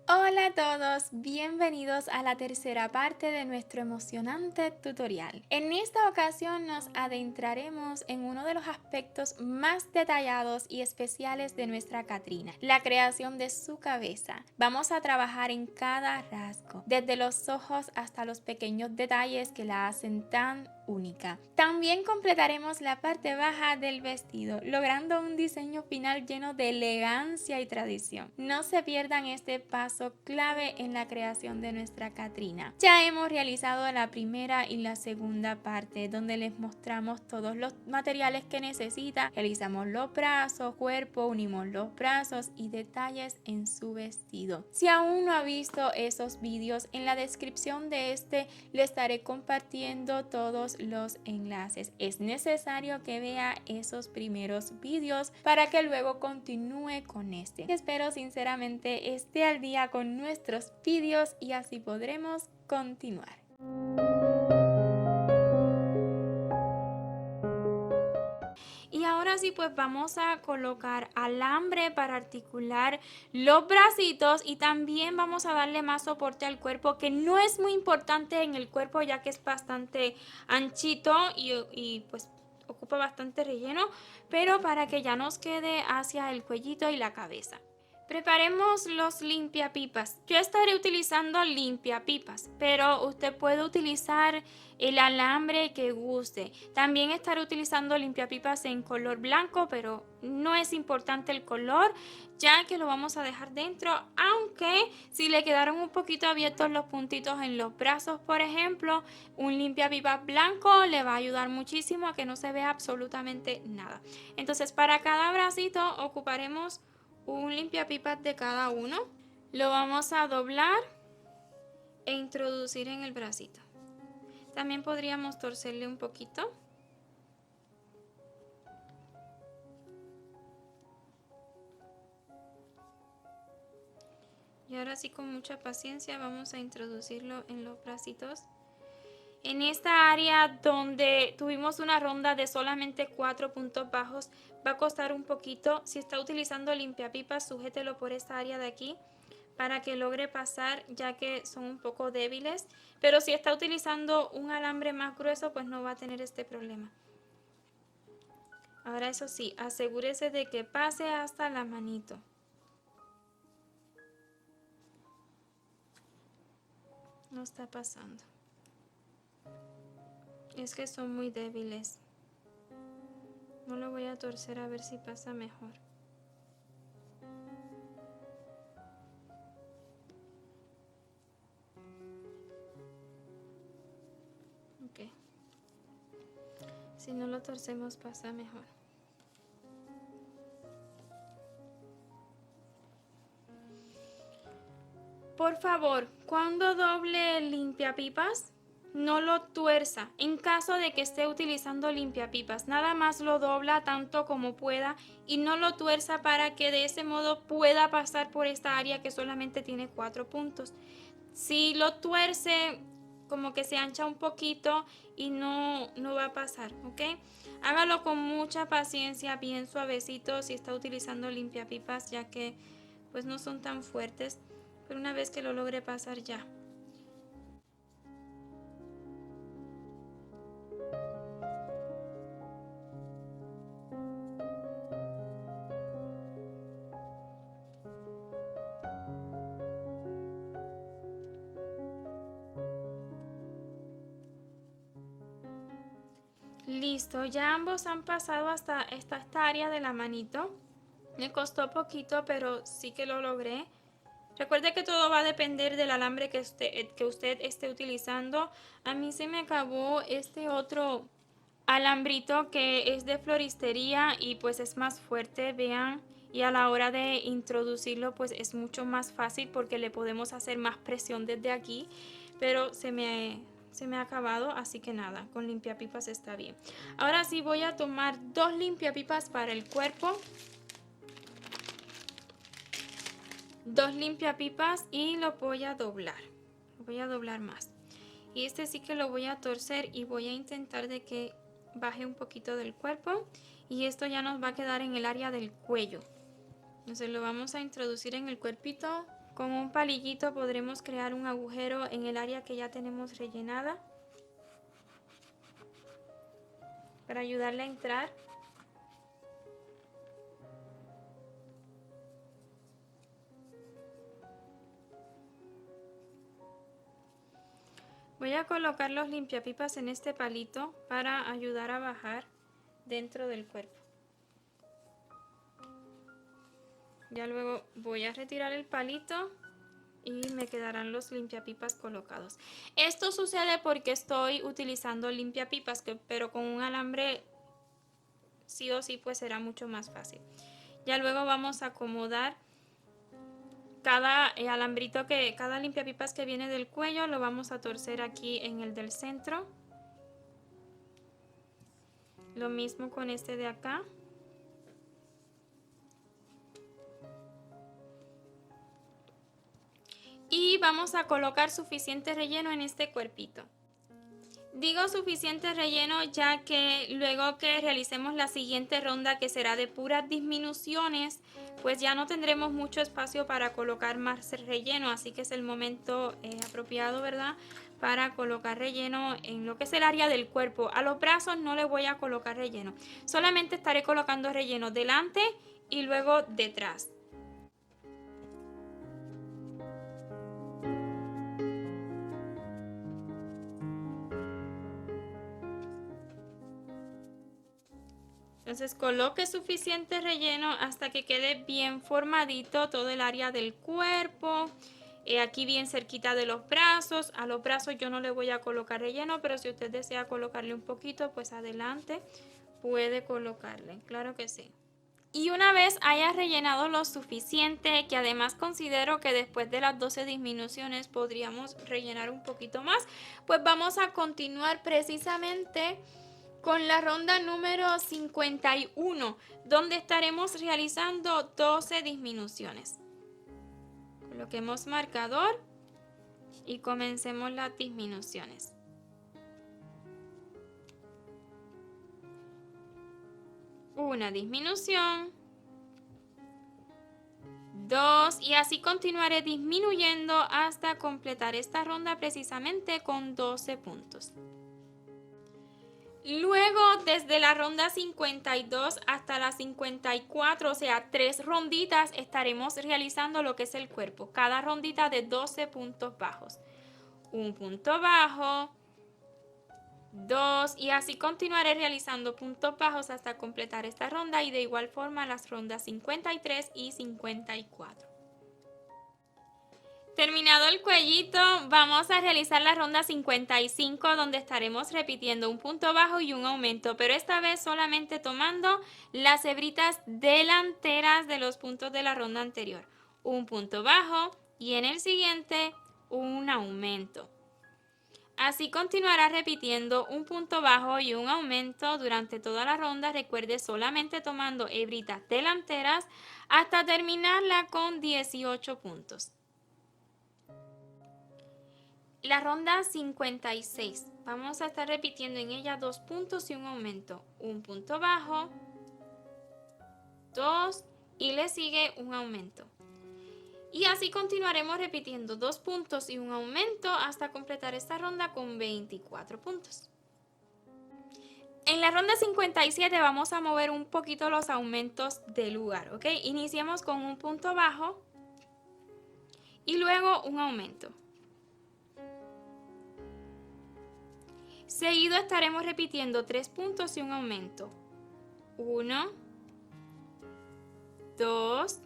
Hola a todos, bienvenidos a la tercera parte de nuestro emocionante tutorial. En esta ocasión nos adentraremos en uno de los aspectos más detallados y especiales de nuestra Catrina, la creación de su cabeza. Vamos a trabajar en cada rasgo, desde los ojos hasta los pequeños detalles que la hacen tan única. También completaremos la parte baja del vestido, logrando un diseño final lleno de elegancia y tradición. No se pierdan este paso clave en la creación de nuestra Catrina. Ya hemos realizado la primera y la segunda parte, donde les mostramos todos los materiales que necesita, realizamos los brazos, cuerpo, unimos los brazos y detalles en su vestido. Si aún no ha visto esos vídeos, en la descripción de este le estaré compartiendo todos los enlaces. Es necesario que vea esos primeros vídeos para que luego continúe con este. Espero sinceramente esté al día con nuestros vídeos y así podremos continuar. Y ahora sí, pues vamos a colocar alambre para articular los bracitos y también vamos a darle más soporte al cuerpo, que no es muy importante en el cuerpo ya que es bastante anchito y pues ocupa bastante relleno, pero para que ya nos quede hacia el cuellito y la cabeza. Preparemos los limpiapipas. Yo estaré utilizando limpiapipas, pero usted puede utilizar el alambre que guste. También estaré utilizando limpiapipas en color blanco, pero no es importante el color, ya que lo vamos a dejar dentro, aunque si le quedaron un poquito abiertos los puntitos en los brazos, por ejemplo, un limpiapipas blanco le va a ayudar muchísimo a que no se vea absolutamente nada. Entonces, para cada bracito ocuparemos un limpiapipas de cada uno. Lo vamos a doblar e introducir en el bracito. También podríamos torcerle un poquito. Y ahora sí, con mucha paciencia vamos a introducirlo en los bracitos. En esta área donde tuvimos una ronda de solamente 4 puntos bajos, va a costar un poquito. Si está utilizando limpiapipas, sujételo por esta área de aquí para que logre pasar, ya que son un poco débiles. Pero si está utilizando un alambre más grueso, pues no va a tener este problema. Ahora eso sí, asegúrese de que pase hasta la manito. No está pasando. Es que son muy débiles. No lo voy a torcer a ver si pasa mejor. Ok. Si no lo torcemos pasa mejor. Por favor, cuando doble el limpiapipas, no lo tuerza. En caso de que esté utilizando limpiapipas, nada más lo dobla tanto como pueda y no lo tuerza para que de ese modo pueda pasar por esta área que solamente tiene 4 puntos. Si lo tuerce, como que se ancha un poquito y no va a pasar, ¿ok? Hágalo con mucha paciencia, bien suavecito si está utilizando limpiapipas, ya que pues no son tan fuertes. Pero una vez que lo logre pasar ya. Listo, ya ambos han pasado hasta esta área de la manito. Me costó poquito, pero sí que lo logré. Recuerde que todo va a depender del alambre que usted esté utilizando. A mí se me acabó este otro alambrito que es de floristería y pues es más fuerte, vean. Y a la hora de introducirlo pues es mucho más fácil porque le podemos hacer más presión desde aquí. Pero se me ha acabado, así que nada, con limpiapipas está bien. Ahora sí voy a tomar 2 limpiapipas para el cuerpo. 2 limpiapipas y lo voy a doblar. Lo voy a doblar más. Y este sí que lo voy a torcer y voy a intentar de que baje un poquito del cuerpo. Y esto ya nos va a quedar en el área del cuello. Entonces lo vamos a introducir en el cuerpito Con un palillito podremos crear un agujero en el área que ya tenemos rellenada para ayudarle a entrar. Voy a colocar los limpiapipas en este palito para ayudar a bajar dentro del cuerpo. Ya luego voy a retirar el palito y me quedarán los limpiapipas colocados. Esto sucede porque estoy utilizando limpiapipas, pero con un alambre sí o sí pues será mucho más fácil. Ya luego vamos a acomodar cada alambrito cada limpiapipas que viene del cuello lo vamos a torcer aquí en el del centro. Lo mismo con este de acá. Y vamos a colocar suficiente relleno en este cuerpito. Digo suficiente relleno ya que luego que realicemos la siguiente ronda, que será de puras disminuciones, pues ya no tendremos mucho espacio para colocar más relleno, así que es el momento apropiado, ¿verdad?, para colocar relleno en lo que es el área del cuerpo. A los brazos no le voy a colocar relleno, solamente estaré colocando relleno delante y luego detrás. Entonces coloque suficiente relleno hasta que quede bien formadito todo el área del cuerpo. Aquí bien cerquita de los brazos. A los brazos yo no le voy a colocar relleno, pero si usted desea colocarle un poquito, pues adelante, puede colocarle. Claro que sí. Y una vez haya rellenado lo suficiente, que además considero que después de las 12 disminuciones podríamos rellenar un poquito más, pues vamos a continuar precisamente con la ronda número 51, donde estaremos realizando 12 disminuciones. Coloquemos marcador y comencemos las disminuciones. Una disminución, dos, y así continuaré disminuyendo hasta completar esta ronda precisamente con 12 puntos. Luego, desde la ronda 52 hasta la 54, o sea, 3 ronditas, estaremos realizando lo que es el cuerpo. Cada rondita de 12 puntos bajos. Un punto bajo, 2, y así continuaré realizando puntos bajos hasta completar esta ronda, y de igual forma las rondas 53 y 54. Terminado el cuellito, vamos a realizar la ronda 55, donde estaremos repitiendo un punto bajo y un aumento, pero esta vez solamente tomando las hebritas delanteras de los puntos de la ronda anterior. Un punto bajo y en el siguiente un aumento. Así continuará repitiendo un punto bajo y un aumento durante toda la ronda. Recuerde, solamente tomando hebritas delanteras hasta terminarla con 18 puntos. La ronda 56, vamos a estar repitiendo en ella 2 puntos y un aumento. Un punto bajo, 2 y le sigue un aumento. Y así continuaremos repitiendo 2 puntos y un aumento hasta completar esta ronda con 24 puntos. En la ronda 57 vamos a mover un poquito los aumentos de lugar, ¿ok? Iniciamos con un punto bajo y luego un aumento. Seguido estaremos repitiendo 3 puntos y un aumento. 1, 2,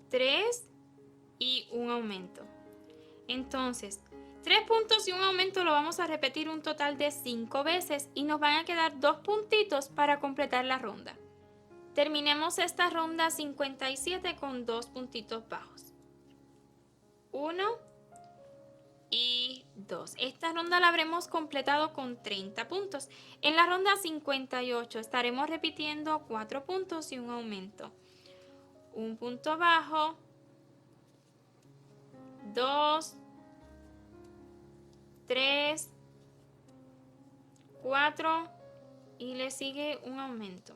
3 y un aumento. Entonces, 3 puntos y un aumento lo vamos a repetir un total de 5 veces y nos van a quedar 2 puntitos para completar la ronda. Terminemos esta ronda 57 con 2 puntitos bajos. 1 y 2. Esta ronda la habremos completado con 30 puntos. En la ronda 58 estaremos repitiendo 4 puntos y un aumento. Un punto bajo, 2, 3, 4 y le sigue un aumento.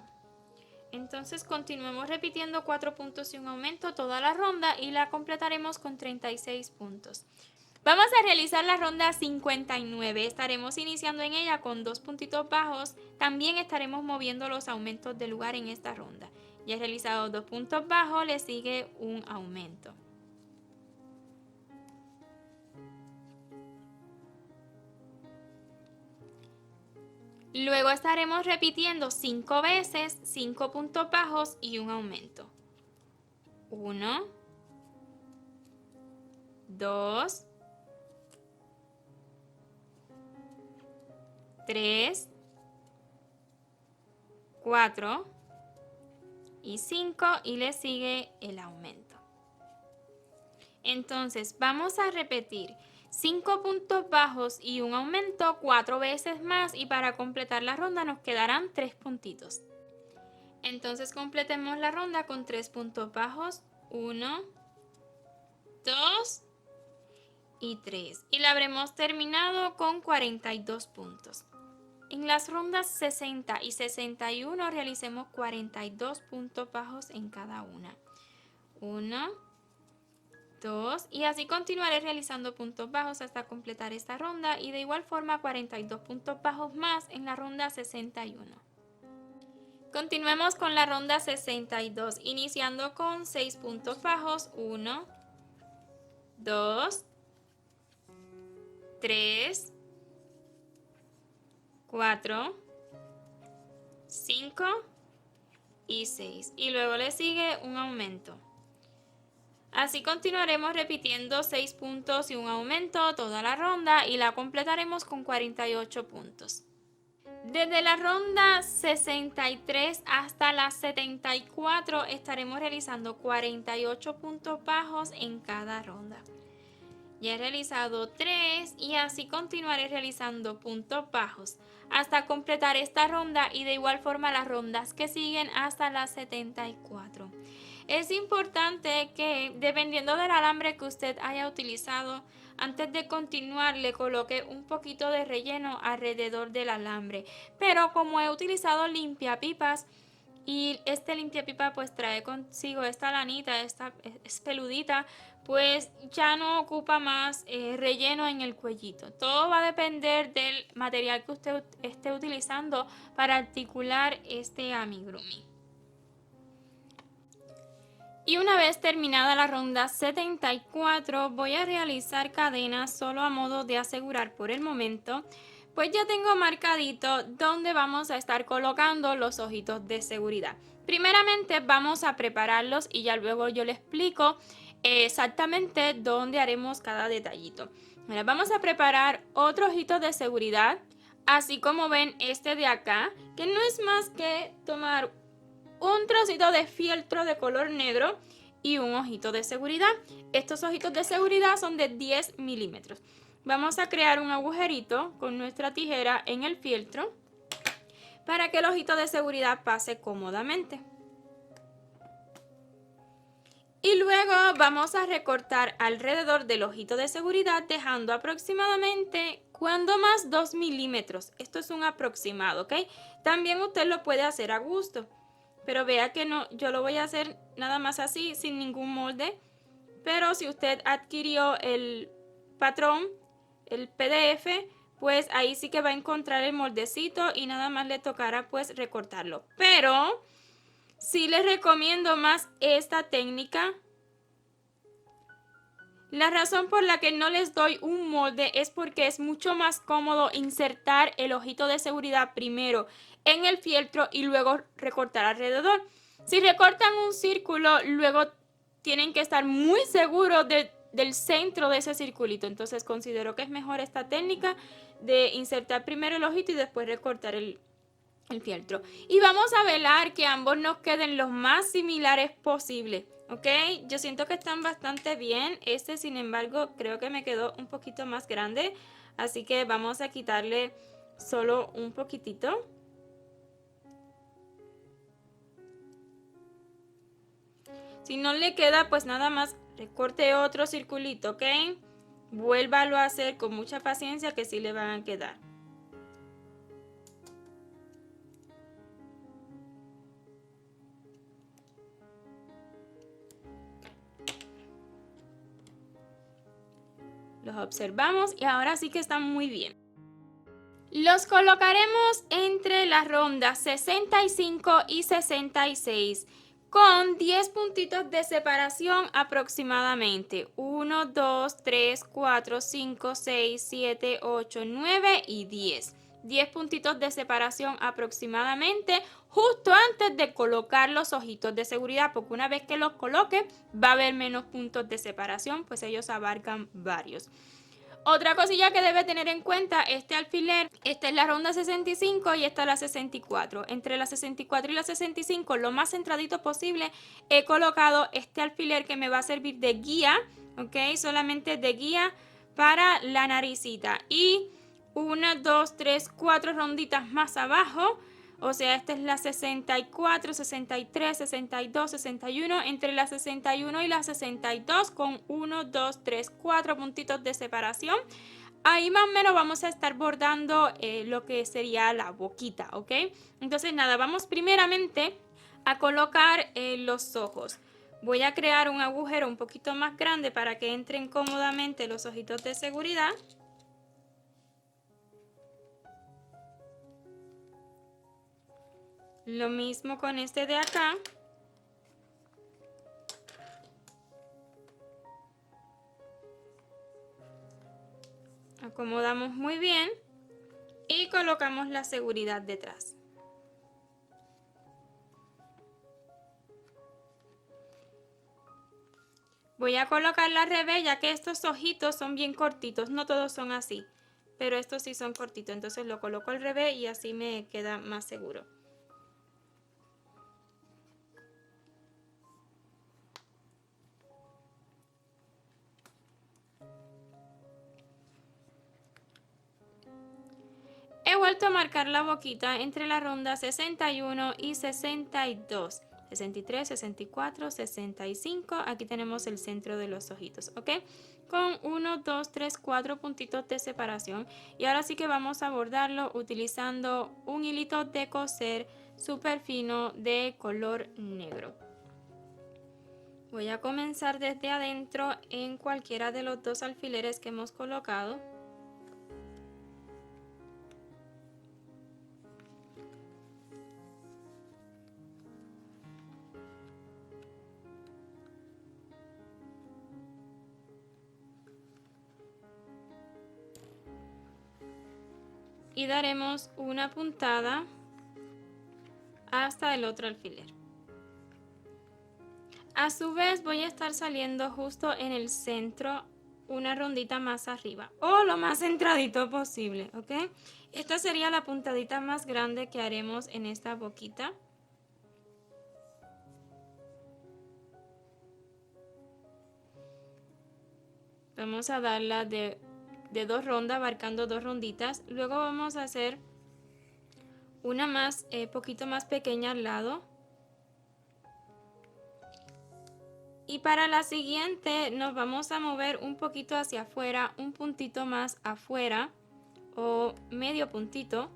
Entonces continuemos repitiendo 4 puntos y un aumento toda la ronda y la completaremos con 36 puntos. Vamos a realizar la ronda 59. Estaremos iniciando en ella con 2 puntitos bajos. También estaremos moviendo los aumentos de lugar en esta ronda. Ya he realizado 2 puntos bajos, le sigue un aumento. Luego estaremos repitiendo 5 veces, 5 puntos bajos y un aumento. 1, 2, 3, 4 y 5 y le sigue el aumento. Entonces vamos a repetir 5 puntos bajos y un aumento 4 veces más y para completar la ronda nos quedarán 3 puntitos. Entonces completemos la ronda con 3 puntos bajos, 1, 2 y 3 y la habremos terminado con 42 puntos. En las rondas 60 y 61 realicemos 42 puntos bajos en cada una. 1, 2 y así continuaré realizando puntos bajos hasta completar esta ronda y de igual forma 42 puntos bajos más en la ronda 61. Continuemos con la ronda 62, iniciando con 6 puntos bajos, 1, 2, 3, 4, 5 y 6 y luego le sigue un aumento. Así continuaremos repitiendo 6 puntos y un aumento toda la ronda y la completaremos con 48 puntos. Desde la ronda 63 hasta la 74 estaremos realizando 48 puntos bajos en cada ronda. Ya he realizado 3 y así continuaré realizando puntos bajos hasta completar esta ronda y de igual forma las rondas que siguen hasta las 74. Es importante que dependiendo del alambre que usted haya utilizado, antes de continuar le coloque un poquito de relleno alrededor del alambre. Pero como he utilizado limpiapipas y este limpiapipa pues trae consigo esta lanita, esta es peludita, pues ya no ocupa más relleno en el cuellito. Todo va a depender del material que usted esté utilizando para articular este amigurumi. Y una vez terminada la ronda 74 voy a realizar cadenas solo a modo de asegurar por el momento, pues ya tengo marcadito donde vamos a estar colocando los ojitos de seguridad. Primeramente vamos a prepararlos y ya luego yo les explico exactamente dónde haremos cada detallito. Ahora vamos a preparar otro ojito de seguridad, así como ven este de acá, que no es más que tomar un trocito de fieltro de color negro y un ojito de seguridad. Estos ojitos de seguridad son de 10 milímetros. Vamos a crear un agujerito con nuestra tijera en el fieltro para que el ojito de seguridad pase cómodamente. Y luego vamos a recortar alrededor del ojito de seguridad dejando aproximadamente, cuando más, 2 milímetros. Esto es un aproximado, ¿ok? También usted lo puede hacer a gusto. Pero vea que no, yo lo voy a hacer nada más así, sin ningún molde. Pero si usted adquirió el patrón, el PDF, pues ahí sí que va a encontrar el moldecito y nada más le tocará pues recortarlo. Pero sí les recomiendo más esta técnica. La razón por la que no les doy un molde es porque es mucho más cómodo insertar el ojito de seguridad primero en el fieltro y luego recortar alrededor. Si recortan un círculo, luego tienen que estar muy seguros del centro de ese circulito. Entonces considero que es mejor esta técnica de insertar primero el ojito y después recortar el fieltro. Y vamos a velar que ambos nos queden lo más similares posible. ¿Ok? Yo siento que están bastante bien. Este, sin embargo, creo que me quedó un poquito más grande. Así que vamos a quitarle solo un poquitito. Si no le queda, pues nada más recorte otro circulito, ¿ok? Vuélvalo a hacer con mucha paciencia que sí le van a quedar. Los observamos y ahora sí que están muy bien. Los colocaremos entre las rondas 65 y 66 con 10 puntitos de separación aproximadamente. 1, 2, 3, 4, 5, 6, 7, 8, 9 y 10. 10 puntitos de separación aproximadamente justo antes de colocar los ojitos de seguridad, porque una vez que los coloque va a haber menos puntos de separación, pues ellos abarcan varios. Otra cosilla que debe tener en cuenta, este alfiler, esta es la ronda 65 y esta es la 64. Entre la 64 y la 65, lo más centradito posible, he colocado este alfiler que me va a servir de guía, ¿ok? Solamente de guía para la naricita. Y 1, 2, 3, 4 ronditas más abajo. O sea, esta es la 64, 63, 62, 61, entre la 61 y la 62 con 1, 2, 3, 4 puntitos de separación. Ahí más o menos vamos a estar bordando lo que sería la boquita, ¿ok? Entonces nada, vamos primeramente a colocar los ojos. Voy a crear un agujero un poquito más grande para que entren cómodamente los ojitos de seguridad. Lo mismo con este de acá. Acomodamos muy bien y colocamos la seguridad detrás. Voy a colocar la revés ya que estos ojitos son bien cortitos, no todos son así, pero estos sí son cortitos, entonces lo coloco al revés y así me queda más seguro. He vuelto a marcar la boquita entre la ronda 61 y 62. 63, 64, 65. Aquí tenemos el centro de los ojitos, ¿ok? Con 1, 2, 3, 4 puntitos de separación. Y ahora sí que vamos a bordarlo utilizando un hilito de coser súper fino de color negro. Voy a comenzar desde adentro en cualquiera de los dos alfileres que hemos colocado. Y daremos una puntada hasta el otro alfiler. A su vez voy a estar saliendo justo en el centro una rondita más arriba o lo más centradito posible, ¿ok? Esta sería la puntadita más grande que haremos en esta boquita. Vamos a darla de dos rondas, abarcando dos ronditas. Luego vamos a hacer una más, poquito más pequeña al lado. Y para la siguiente nos vamos a mover un poquito hacia afuera, un puntito más afuera o medio puntito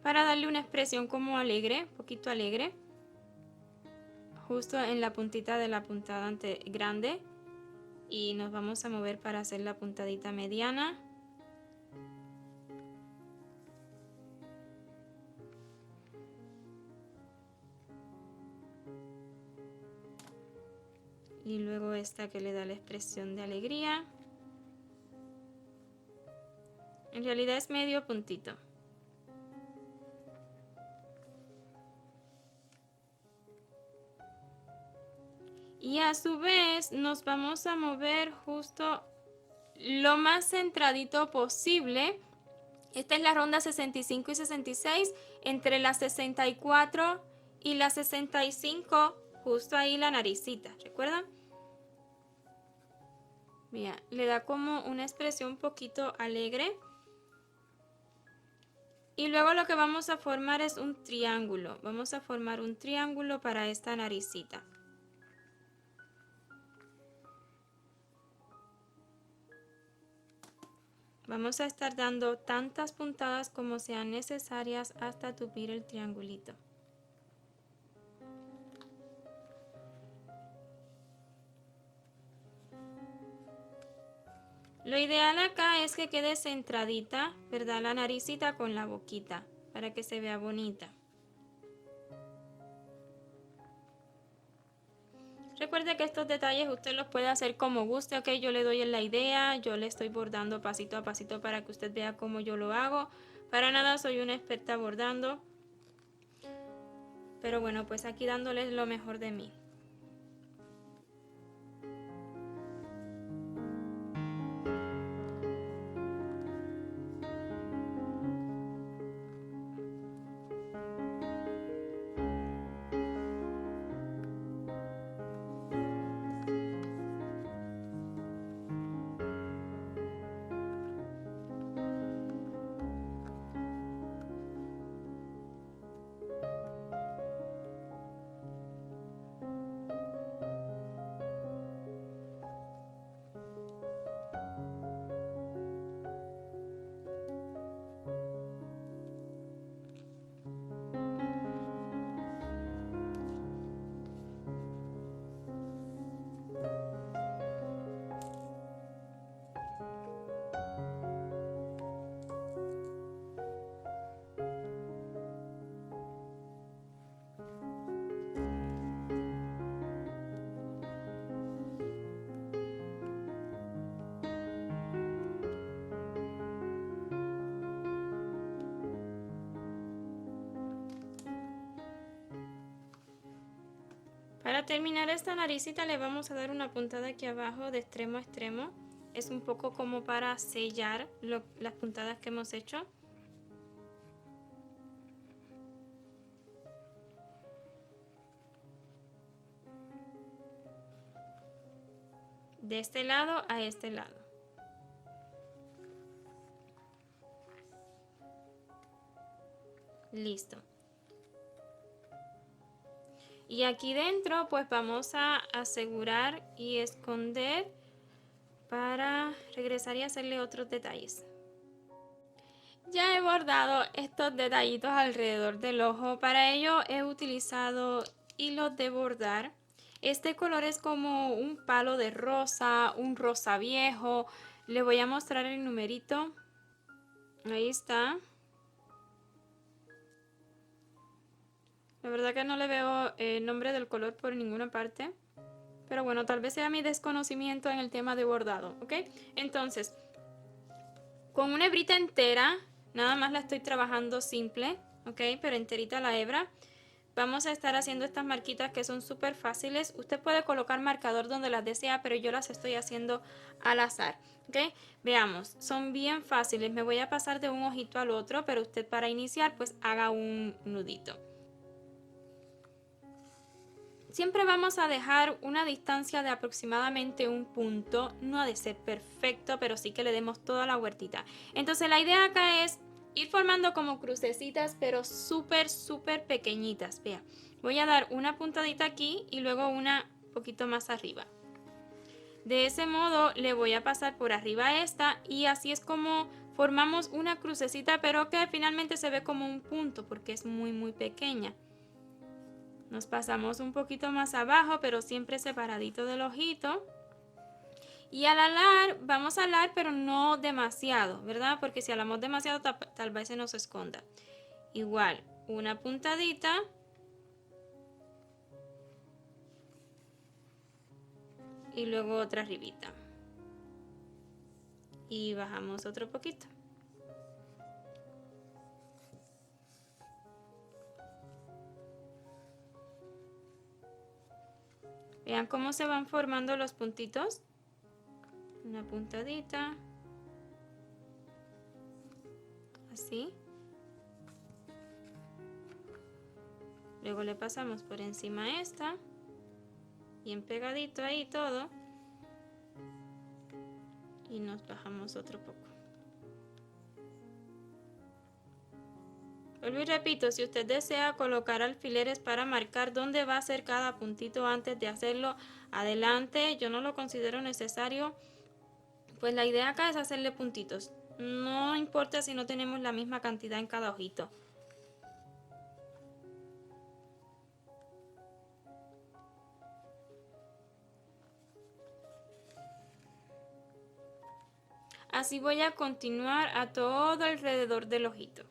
para darle una expresión como alegre, poquito alegre, justo en la puntita de la puntada grande. Y nos vamos a mover para hacer la puntadita mediana. Y luego esta que le da la expresión de alegría. En realidad es medio puntito. Y a su vez nos vamos a mover justo lo más centradito posible. Esta es la ronda 65 y 66. Entre la 64 y la 65, justo ahí la naricita, ¿recuerdan? Mira, le da como una expresión un poquito alegre. Y luego lo que vamos a formar es un triángulo. Vamos a formar un triángulo para esta naricita. Vamos a estar dando tantas puntadas como sean necesarias hasta tupir el triangulito. Lo ideal acá es que quede centradita, ¿verdad? La naricita con la boquita, para que se vea bonita. Recuerde que estos detalles usted los puede hacer como guste, ok, yo le doy en la idea, yo le estoy bordando pasito a pasito para que usted vea cómo yo lo hago. Para nada soy una experta bordando, pero bueno, pues aquí dándoles lo mejor de mí. Para terminar esta naricita le vamos a dar una puntada aquí abajo de extremo a extremo. Es un poco como para sellar las puntadas que hemos hecho. De este lado a este lado. Listo. Y aquí dentro pues vamos a asegurar y esconder para regresar y hacerle otros detalles. Ya he bordado estos detallitos alrededor del ojo. Para ello he utilizado hilos de bordar. Este color es como un palo de rosa, un rosa viejo. Le voy a mostrar el numerito. Ahí está. La verdad que no le veo el nombre del color por ninguna parte. Pero bueno, tal vez sea mi desconocimiento en el tema de bordado, ¿ok? Entonces, con una hebrita entera, nada más la estoy trabajando simple, ¿ok? Pero enterita la hebra. Vamos a estar haciendo estas marquitas que son súper fáciles. Usted puede colocar marcador donde las desea, pero yo las estoy haciendo al azar, ¿ok? Veamos, son bien fáciles. Me voy a pasar de un ojito al otro, pero usted para iniciar, pues haga un nudito. Siempre vamos a dejar una distancia de aproximadamente un punto, no ha de ser perfecto, pero sí que le demos toda la huertita. Entonces la idea acá es ir formando como crucecitas, pero súper pequeñitas. Vea, voy a dar una puntadita aquí y luego una poquito más arriba. De ese modo le voy a pasar por arriba esta y así es como formamos una crucecita, pero que finalmente se ve como un punto porque es muy pequeña. Nos pasamos un poquito más abajo, pero siempre separadito del ojito. Y al alar, vamos a alar, pero no demasiado, ¿verdad? Porque si alamos demasiado, tal vez se nos esconda. Igual, una puntadita. Y luego otra arribita. Y bajamos otro poquito. Vean cómo se van formando los puntitos. Una puntadita. Así. Luego le pasamos por encima esta. Bien pegadito ahí todo. Y nos bajamos otro poco. Vuelvo y repito, si usted desea colocar alfileres para marcar dónde va a ser cada puntito antes de hacerlo, adelante, yo no lo considero necesario, pues la idea acá es hacerle puntitos, no importa si no tenemos la misma cantidad en cada ojito. Así voy a continuar a todo alrededor del ojito.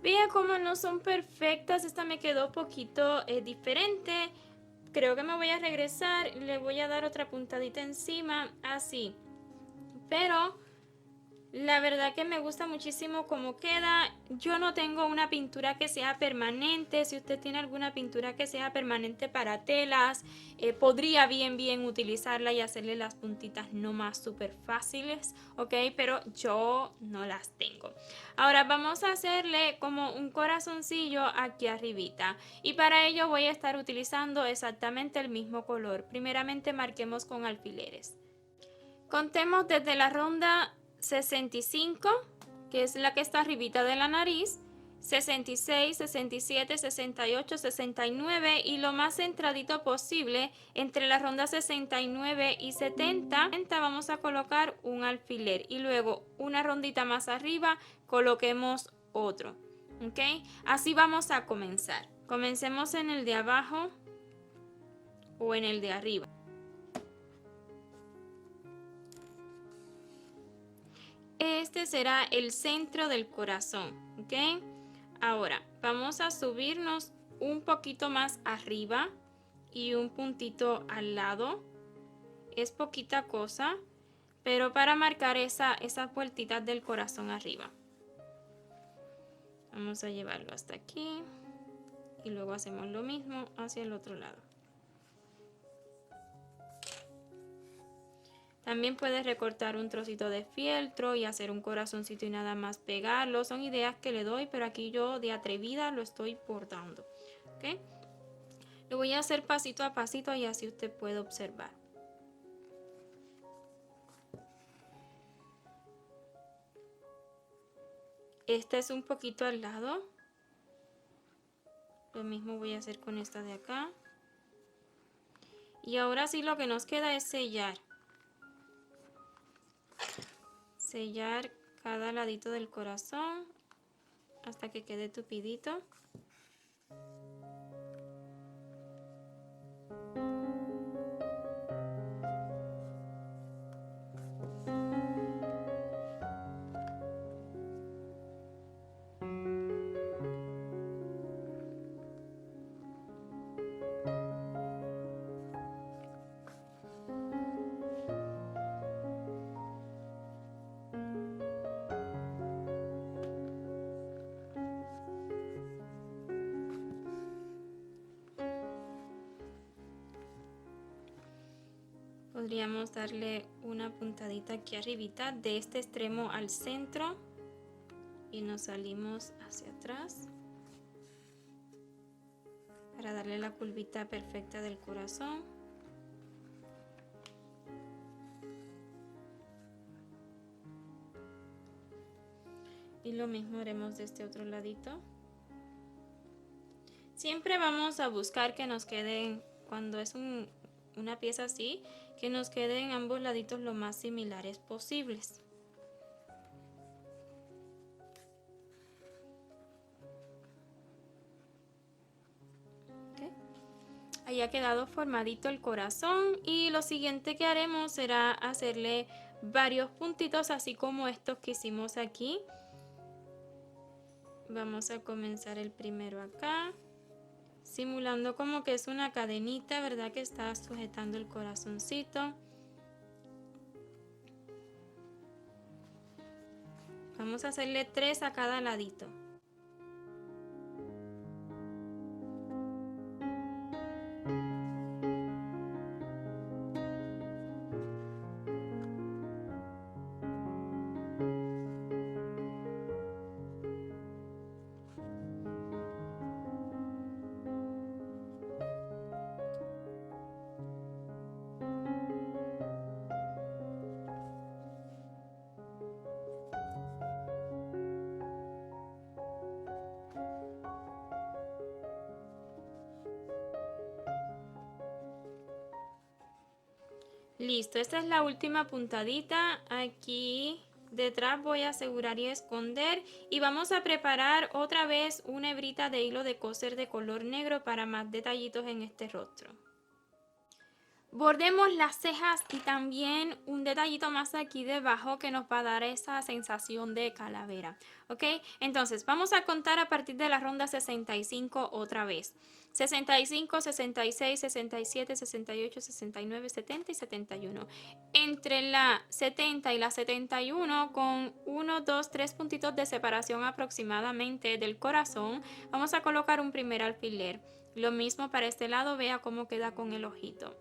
Vean cómo no son perfectas, esta me quedó un poquito diferente. Creo que me voy a regresar, le voy a dar otra puntadita encima, así. Pero la verdad que me gusta muchísimo cómo queda. Yo no tengo una pintura que sea permanente. Si usted tiene alguna pintura que sea permanente para telas, podría bien utilizarla y hacerle las puntitas no más súper fáciles, ¿ok? Pero yo no las tengo. Ahora vamos a hacerle como un corazoncillo aquí arribita. Y para ello voy a estar utilizando exactamente el mismo color. Primeramente marquemos con alfileres. Contemos desde la ronda 65, que es la que está arribita de la nariz, 66, 67, 68, 69 y lo más centradito posible entre la ronda 69 y 70 vamos a colocar un alfiler y luego una rondita más arriba coloquemos otro, ¿ok? Así vamos a comenzar. Comencemos en el de abajo o en el de arriba. Este será el centro del corazón, ¿ok? Ahora vamos a subirnos un poquito más arriba y un puntito al lado. Es poquita cosa, pero para marcar esas vueltitas del corazón arriba. Vamos a llevarlo hasta aquí y luego hacemos lo mismo hacia el otro lado. También puedes recortar un trocito de fieltro y hacer un corazoncito y nada más pegarlo. Son ideas que le doy, pero aquí yo de atrevida lo estoy bordando. ¿Ok? Lo voy a hacer pasito a pasito y así usted puede observar. Esta es un poquito al lado. Lo mismo voy a hacer con esta de acá. Y ahora sí lo que nos queda es sellar. Sellar cada ladito del corazón hasta que quede tupidito. Podríamos darle una puntadita aquí arribita de este extremo al centro y nos salimos hacia atrás para darle la curvita perfecta del corazón. Y lo mismo haremos de este otro ladito. Siempre vamos a buscar que nos queden, cuando es una pieza así, que nos queden ambos laditos lo más similares posibles. ¿Okay? Ahí ha quedado formadito el corazón y lo siguiente que haremos será hacerle varios puntitos así como estos que hicimos aquí. Vamos a comenzar el primero acá, simulando como que es una cadenita, ¿verdad? Que está sujetando el corazoncito. Vamos a hacerle 3 a cada ladito. Listo, esta es la última puntadita. Aquí detrás voy a asegurar y esconder. Y vamos a preparar otra vez una hebrita de hilo de coser de color negro para más detallitos en este rostro. Bordemos las cejas y también un detallito más aquí debajo que nos va a dar esa sensación de calavera, ¿ok? Entonces vamos a contar a partir de la ronda 65 otra vez. 65, 66, 67, 68, 69, 70 y 71. Entre la 70 y la 71 con 1, 2, 3 puntitos de separación aproximadamente del corazón, vamos a colocar un primer alfiler. Lo mismo para este lado, vea cómo queda con el ojito.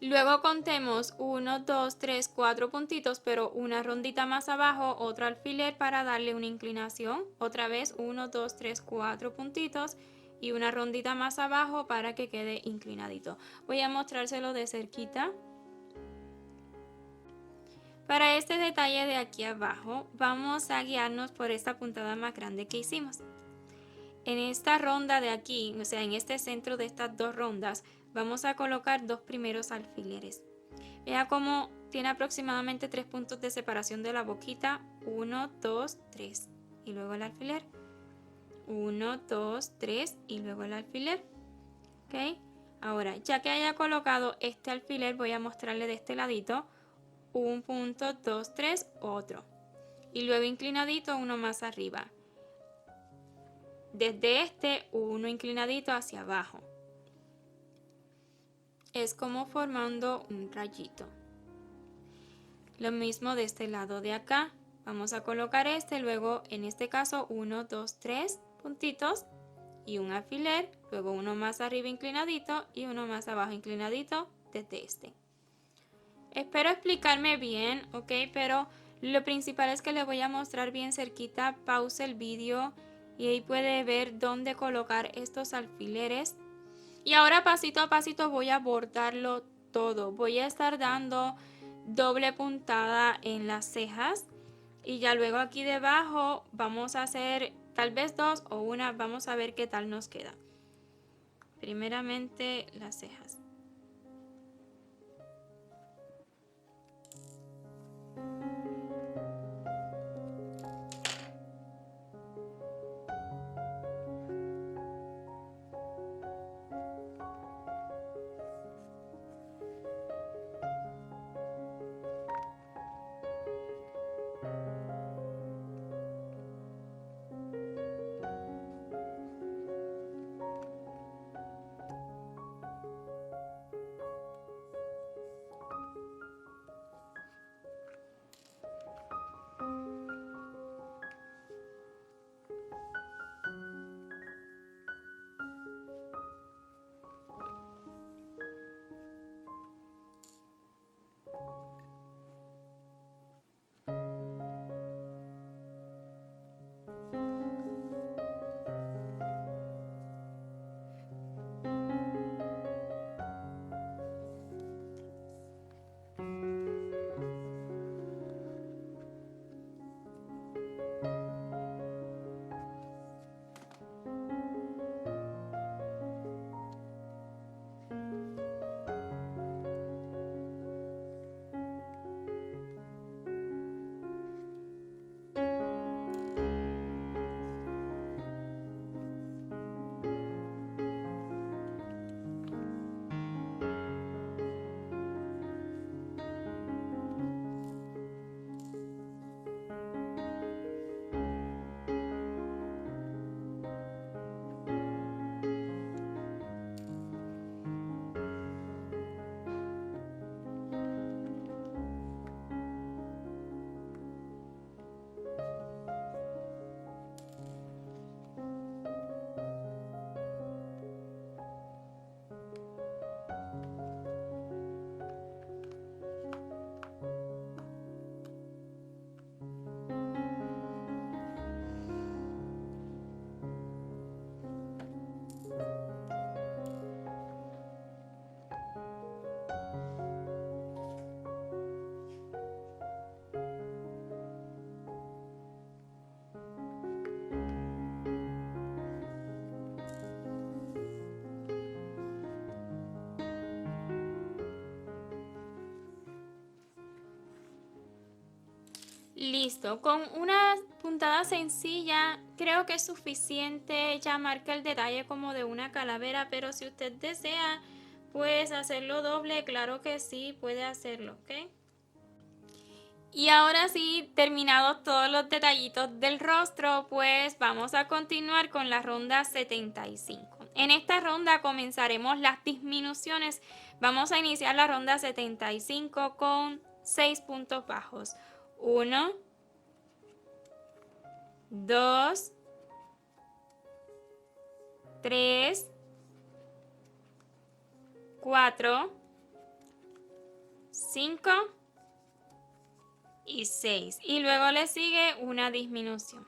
Luego contemos 1, 2, 3, 4 puntitos, pero una rondita más abajo, otro alfiler para darle una inclinación. Otra vez 1, 2, 3, 4 puntitos y una rondita más abajo para que quede inclinadito. Voy a mostrárselo de cerquita. Para este detalle de aquí abajo, vamos a guiarnos por esta puntada más grande que hicimos. En esta ronda de aquí, o sea, en este centro de estas dos rondas, vamos a colocar 2 primeros alfileres. Vea cómo tiene aproximadamente 3 puntos de separación de la boquita. 1, 2, 3. Y luego el alfiler. 1, 2, 3 y luego el alfiler. ¿Ok? Ahora, ya que haya colocado este alfiler, voy a mostrarle de este ladito. 1 punto, 2, 3, otro. Y luego inclinadito, uno más arriba. Desde este, uno inclinadito hacia abajo. Es como formando un rayito. Lo mismo de este lado de acá. Vamos a colocar este, luego en este caso 1, 2, 3 puntitos y un alfiler, luego uno más arriba inclinadito y uno más abajo inclinadito desde este. Espero explicarme bien, ok, pero lo principal es que les voy a mostrar bien cerquita. Pause el vídeo y ahí puede ver dónde colocar estos alfileres. Y ahora pasito a pasito voy a bordarlo todo. Voy a estar dando doble puntada en las cejas y ya luego aquí debajo vamos a hacer tal vez 2 o una, vamos a ver qué tal nos queda. Primeramente las cejas. Listo, con una puntada sencilla creo que es suficiente, ya marca el detalle como de una calavera, pero si usted desea pues hacerlo doble, claro que sí, puede hacerlo, ¿ok? Y ahora sí, terminados todos los detallitos del rostro, pues vamos a continuar con la ronda 75. En esta ronda comenzaremos las disminuciones. Vamos a iniciar la ronda 75 con 6 puntos bajos. 1, 2, 3, 4, 5 y 6. Y luego le sigue una disminución.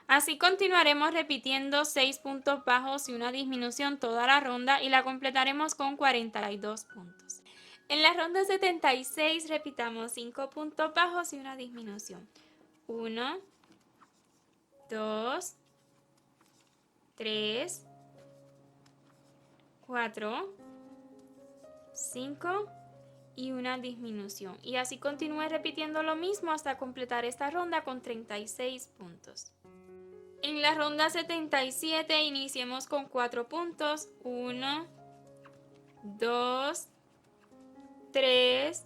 Así continuaremos repitiendo 6 puntos bajos y una disminución toda la ronda y la completaremos con 42 puntos. En la ronda 76 repitamos 5 puntos bajos y una disminución. 1, 2, 3, 4, 5 y una disminución. Y así continúe repitiendo lo mismo hasta completar esta ronda con 36 puntos. En la ronda 77 iniciemos con 4 puntos. 1, 2, 3,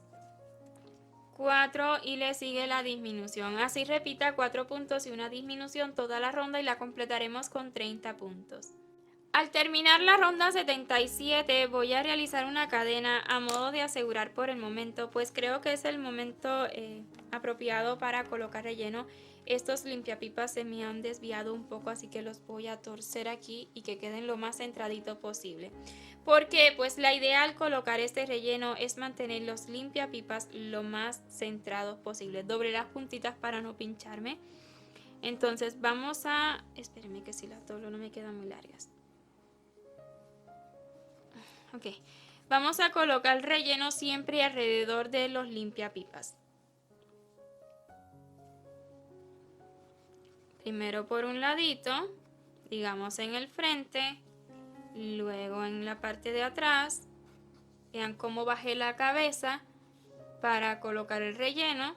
4 y le sigue la disminución. Así repita 4 puntos y una disminución toda la ronda y la completaremos con 30 puntos. Al terminar la ronda 77 voy a realizar una cadena a modo de asegurar por el momento, pues creo que es el momento apropiado para colocar relleno. Estos limpiapipas se me han desviado un poco, así que los voy a torcer aquí y que queden lo más centradito posible. Porque pues la idea al colocar este relleno es mantener los limpiapipas lo más centrados posible. Doble las puntitas para no pincharme. Entonces vamos a... Espérenme que si las doblo no me quedan muy largas. Ok, vamos a colocar el relleno siempre alrededor de los limpiapipas. Primero por un ladito, digamos en el frente, luego en la parte de atrás. Vean cómo bajé la cabeza para colocar el relleno.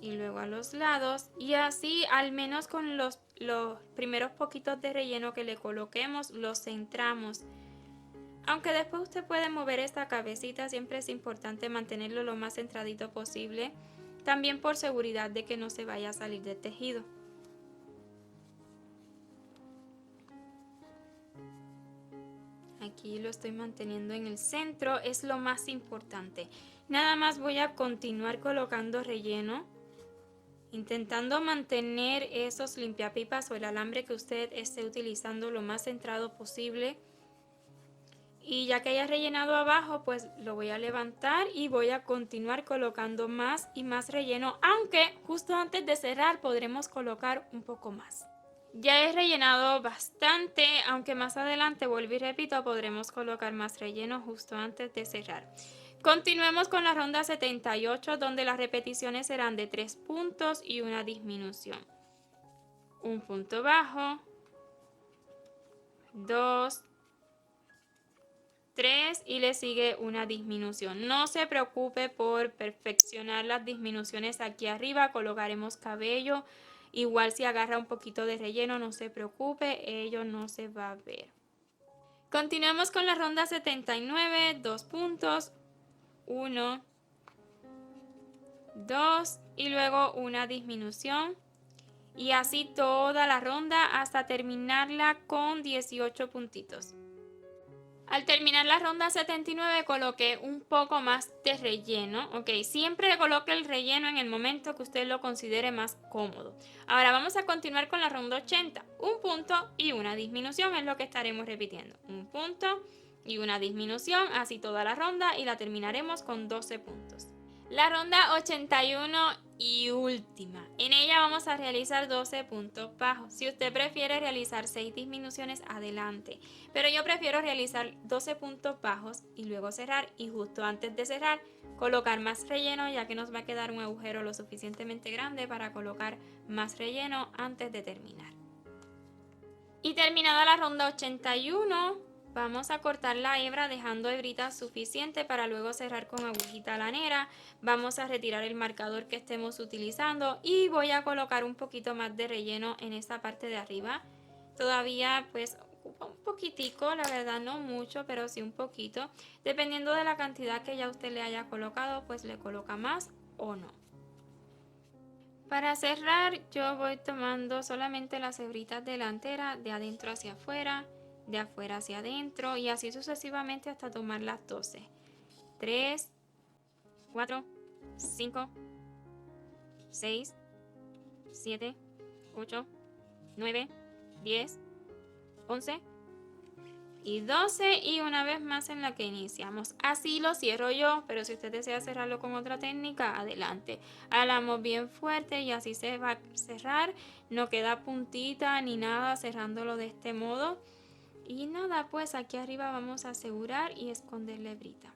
Y luego a los lados. Y así al menos con los primeros poquitos de relleno que le coloquemos, los centramos. Aunque después usted puede mover esta cabecita, siempre es importante mantenerlo lo más centradito posible. También por seguridad de que no se vaya a salir del tejido. Aquí lo estoy manteniendo en el centro, es lo más importante. Nada más voy a continuar colocando relleno, intentando mantener esos limpiapipas o el alambre que usted esté utilizando lo más centrado posible. Y ya que haya rellenado abajo, pues lo voy a levantar y voy a continuar colocando más y más relleno, aunque justo antes de cerrar podremos colocar un poco más. Ya he rellenado bastante, aunque más adelante, vuelvo y repito, podremos colocar más relleno justo antes de cerrar. Continuemos con la ronda 78, donde las repeticiones serán de 3 puntos y una disminución. Un punto bajo, 2, 3 y le sigue una disminución. No se preocupe por perfeccionar las disminuciones aquí arriba, colocaremos cabello. Igual si agarra un poquito de relleno, no se preocupe, ello no se va a ver. Continuamos con la ronda 79, 2 puntos, 1, 2 y luego una disminución. Y así toda la ronda hasta terminarla con 18 puntitos. Al terminar la ronda 79 coloqué un poco más de relleno, ok, siempre coloque el relleno en el momento que usted lo considere más cómodo. Ahora vamos a continuar con la ronda 80, un punto y una disminución es lo que estaremos repitiendo, un punto y una disminución, así toda la ronda y la terminaremos con 12 puntos. La ronda 81 y última. En ella vamos a realizar 12 puntos bajos. Si usted prefiere realizar 6 disminuciones, adelante. Pero yo prefiero realizar 12 puntos bajos y luego cerrar. Y justo antes de cerrar, colocar más relleno, ya que nos va a quedar un agujero lo suficientemente grande para colocar más relleno antes de terminar. Y terminada la ronda 81, vamos a cortar la hebra dejando hebrita suficiente para luego cerrar con agujita lanera. Vamos a retirar el marcador que estemos utilizando y voy a colocar un poquito más de relleno en esta parte de arriba. Todavía pues ocupa un poquitico, la verdad no mucho, pero sí un poquito. Dependiendo de la cantidad que ya usted le haya colocado, pues le coloca más o no. Para cerrar yo voy tomando solamente las hebritas delanteras de adentro hacia afuera, de afuera hacia adentro y así sucesivamente hasta tomar las 12. 3, 4, 5, 6, 7, 8, 9, 10, 11 y 12 y una vez más en la que iniciamos. Así lo cierro yo, pero si usted desea cerrarlo con otra técnica, adelante. Alamos bien fuerte y así se va a cerrar. No queda puntita ni nada cerrándolo de este modo. Y nada, pues aquí arriba vamos a asegurar y esconder la hebrita.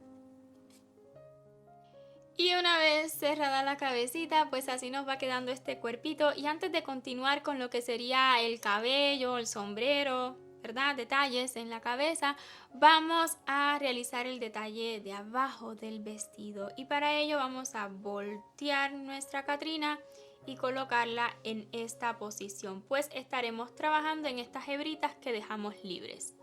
Y una vez cerrada la cabecita, pues así nos va quedando este cuerpito. Y antes de continuar con lo que sería el cabello, el sombrero, ¿verdad? Detalles en la cabeza, vamos a realizar el detalle de abajo del vestido. Y para ello vamos a voltear nuestra Catrina y colocarla en esta posición, pues estaremos trabajando en estas hebritas que dejamos libres.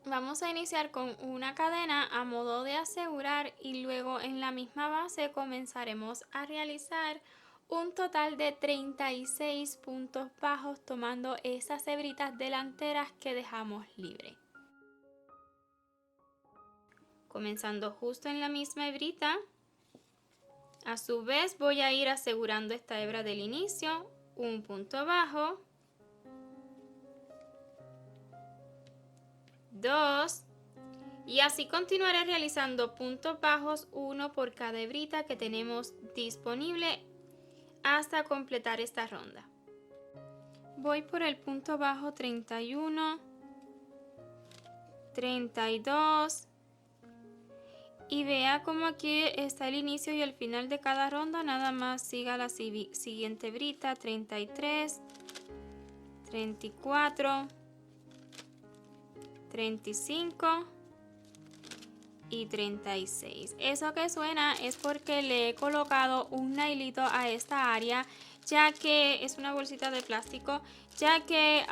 Vamos a iniciar con una cadena a modo de asegurar y luego en la misma base comenzaremos a realizar un total de 36 puntos bajos tomando esas hebritas delanteras que dejamos libre. Comenzando justo en la misma hebrita, a su vez voy a ir asegurando esta hebra del inicio, un punto bajo, 2 y así continuaré realizando puntos bajos, uno por cada hebrita que tenemos disponible hasta completar esta ronda. Voy por el punto bajo 31, 32 y vea como aquí está el inicio y el final de cada ronda, nada más siga la siguiente hebrita, 33, 34, 35 y 36. Eso que suena es porque le he colocado un nailito a esta área, ya que es una bolsita de plástico, ya que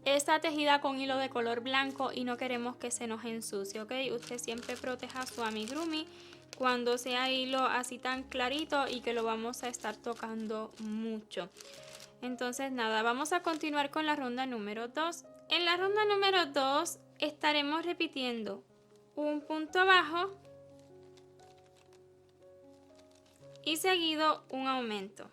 está tejida con hilo de color blanco y no queremos que se nos ensucie, ¿ok? Usted siempre proteja su amigurumi cuando sea hilo así tan clarito y que lo vamos a estar tocando mucho. Entonces nada, vamos a continuar con la ronda número 2. En la ronda número 2 estaremos repitiendo un punto bajo y seguido un aumento.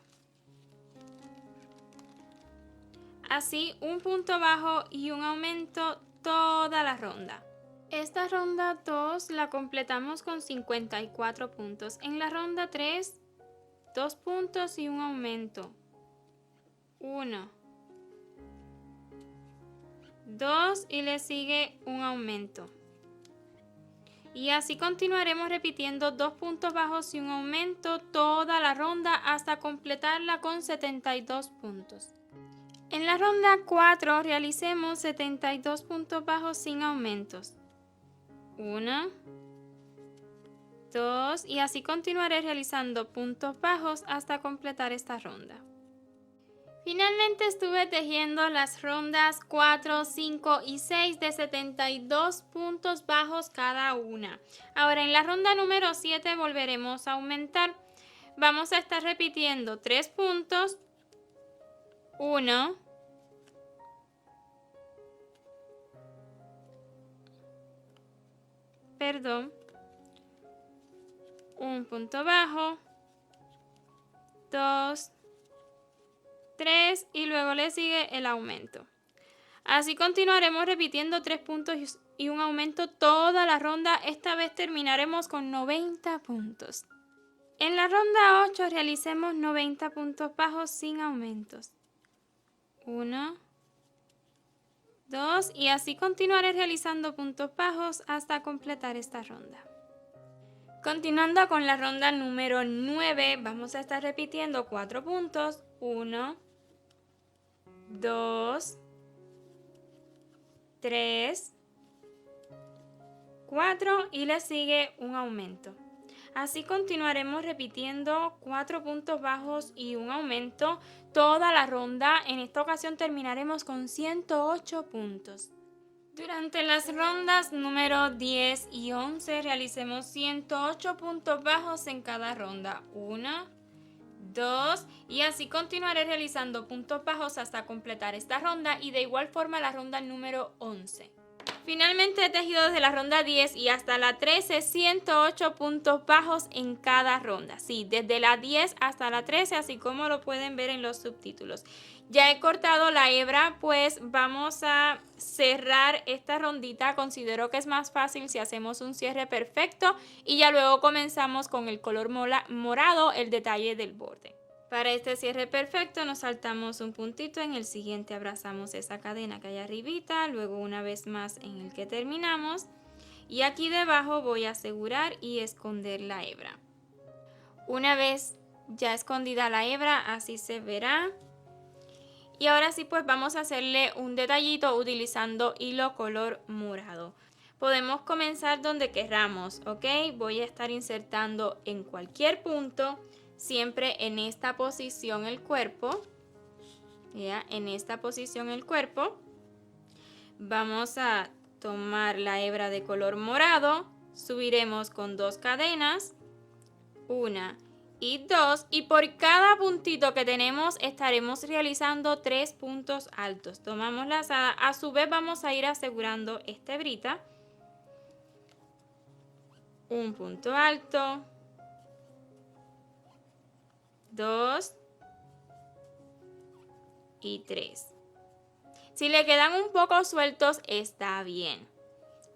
Así un punto bajo y un aumento toda la ronda. Esta ronda 2 la completamos con 54 puntos. En la ronda 3, 2 puntos y un aumento. 1, 2 y le sigue un aumento. Y así continuaremos repitiendo 2 puntos bajos y un aumento toda la ronda hasta completarla con 72 puntos. En la ronda 4 realicemos 72 puntos bajos sin aumentos. 1, 2 y así continuaré realizando puntos bajos hasta completar esta ronda. Finalmente estuve tejiendo las rondas 4, 5 y 6 de 72 puntos bajos cada una. Ahora en la ronda número 7 volveremos a aumentar. Vamos a estar repitiendo 3 puntos, 1, 1 punto bajo, 2, 3 y luego le sigue el aumento. Así continuaremos repitiendo 3 puntos y un aumento toda la ronda. Esta vez terminaremos con 90 puntos. En la ronda 8 realicemos 90 puntos bajos sin aumentos. 1, 2 y así continuaré realizando puntos bajos hasta completar esta ronda. Continuando con la ronda número 9, vamos a estar repitiendo 4 puntos. 1, 2, 3, 4 y le sigue un aumento. Así continuaremos repitiendo 4 puntos bajos y un aumento toda la ronda. En esta ocasión terminaremos con 108 puntos. Durante las rondas número 10 y 11 realicemos 108 puntos bajos en cada ronda. 1, 2 y así continuaré realizando puntos bajos hasta completar esta ronda y de igual forma la ronda número 11. Finalmente he tejido desde la ronda 10 y hasta la 13 108 puntos bajos en cada ronda. Sí, desde la 10 hasta la 13, así como lo pueden ver en los subtítulos. Ya he cortado la hebra, pues vamos a cerrar esta rondita. Considero que es más fácil si hacemos un cierre perfecto y ya luego comenzamos con el color morado, el detalle del borde. Para este cierre perfecto nos saltamos un puntito, en el siguiente abrazamos esa cadena que hay arribita, luego una vez más en el que terminamos y aquí debajo voy a asegurar y esconder la hebra. Una vez ya escondida la hebra, así se verá. Y ahora sí, pues vamos a hacerle un detallito utilizando hilo color morado. Podemos comenzar donde queramos, ¿ok? Voy a estar insertando en cualquier punto, siempre en esta posición el cuerpo. ¿Ya? En esta posición el cuerpo. Vamos a tomar la hebra de color morado, subiremos con 2 cadenas, 1 y 2 y por cada puntito que tenemos estaremos realizando 3 puntos altos. Tomamos lazada, a su vez vamos a ir asegurando esta hebrita. Un punto alto, 2 y 3. Si le quedan un poco sueltos está bien.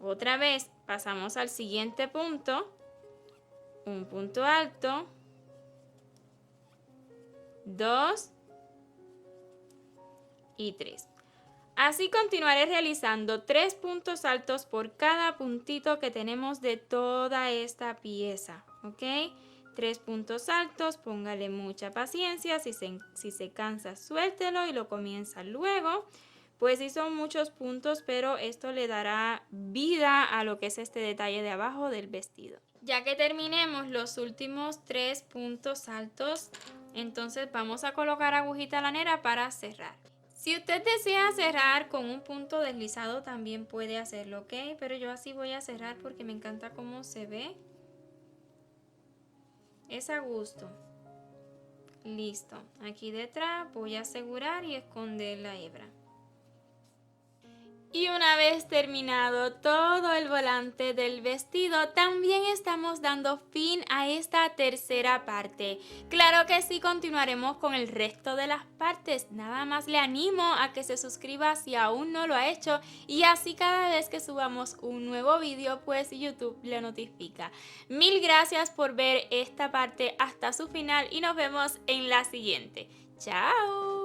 Otra vez pasamos al siguiente punto, un punto alto, 2 y 3. Así continuaré realizando 3 puntos altos por cada puntito que tenemos de toda esta pieza, ¿ok? 3 puntos altos, póngale mucha paciencia, si se cansa suéltelo y lo comienza luego. Pues sí son muchos puntos, pero esto le dará vida a lo que es este detalle de abajo del vestido. Ya que terminemos los últimos 3 puntos altos, entonces vamos a colocar agujita lanera para cerrar. Si usted desea cerrar con un punto deslizado también puede hacerlo, ¿ok? Pero yo así voy a cerrar porque me encanta cómo se ve. Es a gusto. Listo. Aquí detrás voy a asegurar y esconder la hebra. Y una vez terminado todo el volante del vestido, también estamos dando fin a esta tercera parte. Claro que sí, continuaremos con el resto de las partes. Nada más le animo a que se suscriba si aún no lo ha hecho y así cada vez que subamos un nuevo vídeo, pues YouTube le notifica. Mil gracias por ver esta parte hasta su final y nos vemos en la siguiente. ¡Chao!